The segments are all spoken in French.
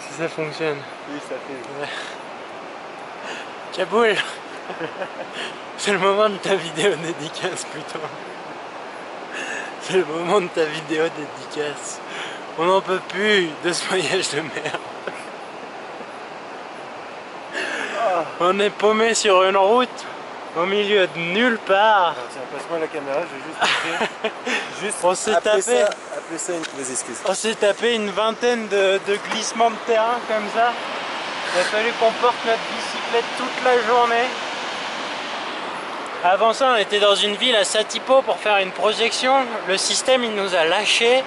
Si ça fonctionne. Oui, ça fait. Ouais. Kaboul. C'est le moment de ta vidéo dédicace plutôt. C'est le moment de ta vidéo dédicace. On n'en peut plus de ce voyage de merde. On est paumé sur une route au milieu de nulle part. Alors, tiens, passe-moi la caméra, je vais juste On s'est tapé, appeler ça une mauvaise excuse. on s'est tapé une vingtaine de glissements de terrain comme ça. Il a fallu qu'on porte notre bicyclette toute la journée. Avant ça, on était dans une ville à Satipo pour faire une projection. Le système, il nous a lâchés.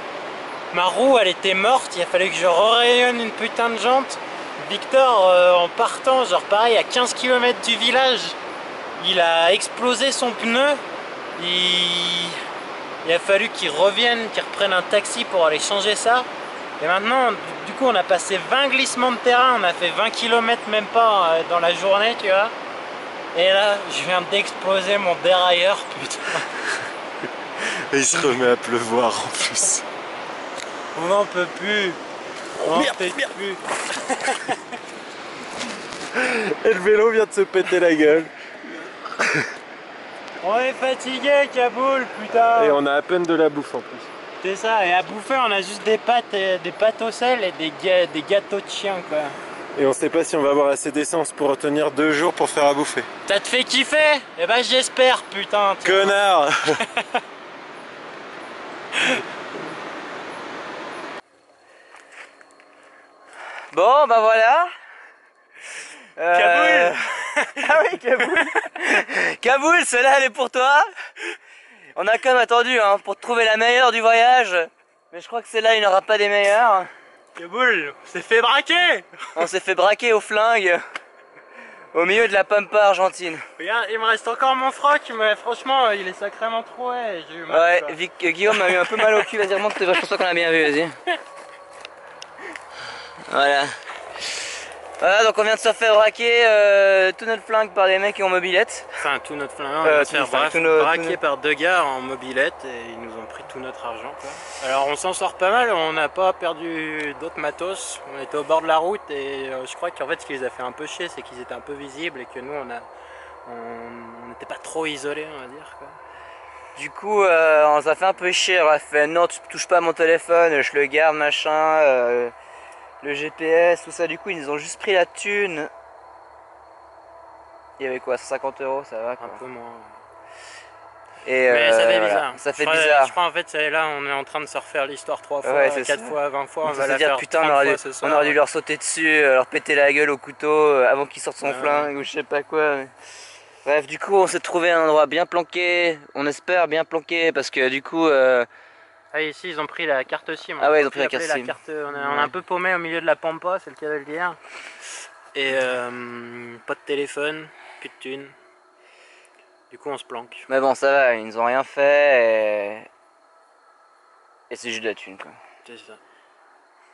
Ma roue, elle était morte. Il a fallu que je rayonne une putain de jante. Victor, en partant, genre pareil, à 15 km du village, il a explosé son pneu. Il a fallu qu'il revienne, qu'il reprenne un taxi pour aller changer ça. Et maintenant, du coup, on a passé 20 glissements de terrain. On a fait 20 km même pas dans la journée, tu vois. Et là, je viens d'exploser mon dérailleur, putain. Et il se remet à pleuvoir en plus. On n'en peut plus. On n'en peut plus. Et le vélo vient de se péter la gueule. On est fatigué, Kaboul, putain. Et on a à peine de la bouffe en plus. C'est ça, et à bouffer, on a juste des pâtes au sel et des gâteaux de chien, quoi. Et on sait pas si on va avoir assez d'essence pour tenir 2 jours pour faire à bouffer. Ça te fait kiffer? Eh ben j'espère, putain. Connard. Bon, bah voilà. Kaboul. Ah oui, Kaboul. Kaboul, celle-là, elle est pour toi. On a quand même attendu hein, pour trouver la meilleure du voyage. Mais je crois que celle-là, il n'y aura pas des meilleures. Kaboul, on s'est fait braquer. On s'est fait braquer au flingue. Au milieu de la pampa argentine. Regarde, il me reste encore mon froc, mais franchement, il est sacrément troué. J'ai eu mal, Ouais, quoi. Guillaume a eu un peu mal au cul. Vas-y, remonte, je pense pas qu'on a bien vu, vas-y. Voilà. Voilà, donc on vient de se faire braquer tout notre flingue par des mecs qui ont mobilette. Enfin, tout notre flingue, on va se faire braquer par 2 gars en mobilette et ils nous ont pris tout notre argent, quoi. Alors on s'en sort pas mal, on n'a pas perdu d'autres matos. On était au bord de la route et je crois qu'en fait ce qui les a fait un peu chier, c'est qu'ils étaient un peu visibles et que nous on n'était pas trop isolés, on va dire, quoi. Du coup, on s'est fait un peu chier. On a fait non, tu touches pas à mon téléphone, je le garde, machin. Le GPS, tout ça. Du coup, ils nous ont juste pris la thune. Il y avait quoi, 150 €, ça va quoi. Un peu moins. Et mais ça fait voilà. bizarre. Ça fait bizarre. Je crois en fait là on est en train de se refaire l'histoire 3 fois, Ouais, 4 fois, 20 fois. On va se la dire faire putain, 30 fois ce soir. on aurait dû leur sauter dessus, leur péter la gueule au couteau avant qu'ils sortent son flingue ou je sais pas quoi. Mais... Bref, du coup, on s'est trouvé un endroit bien planqué. On espère bien planqué parce que du coup. Ah ici ils ont pris la carte SIM. Ah ouais, ils ont pris la carte SIM. On est un peu paumé au milieu de la pampa, c'est le cas de le dire. Et pas de téléphone, plus de thunes. Du coup on se planque. Mais bon, ça va, ils nous ont rien fait et c'est juste de la thune quoi. C'est ça.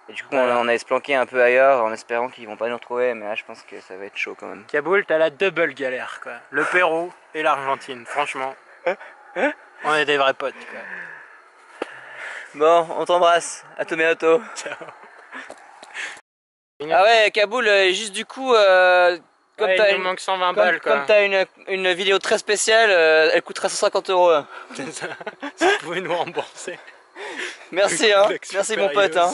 Et du coup on allait se planquer un peu ailleurs en espérant qu'ils vont pas nous retrouver, mais là je pense que ça va être chaud quand même. Kaboul, t'as la double galère quoi. Le Pérou et l'Argentine, franchement. On est des vrais potes quoi. Bon, on t'embrasse, à tout bientôt. Ciao. Ah ouais, Kaboul, juste du coup, comme ouais, t'as il nous manque 120 balles quoi. Comme t'as une vidéo très spéciale, elle coûtera 150 €. Hein. C'est ça. Si vous pouvez nous rembourser. Merci hein, merci mon pote hein.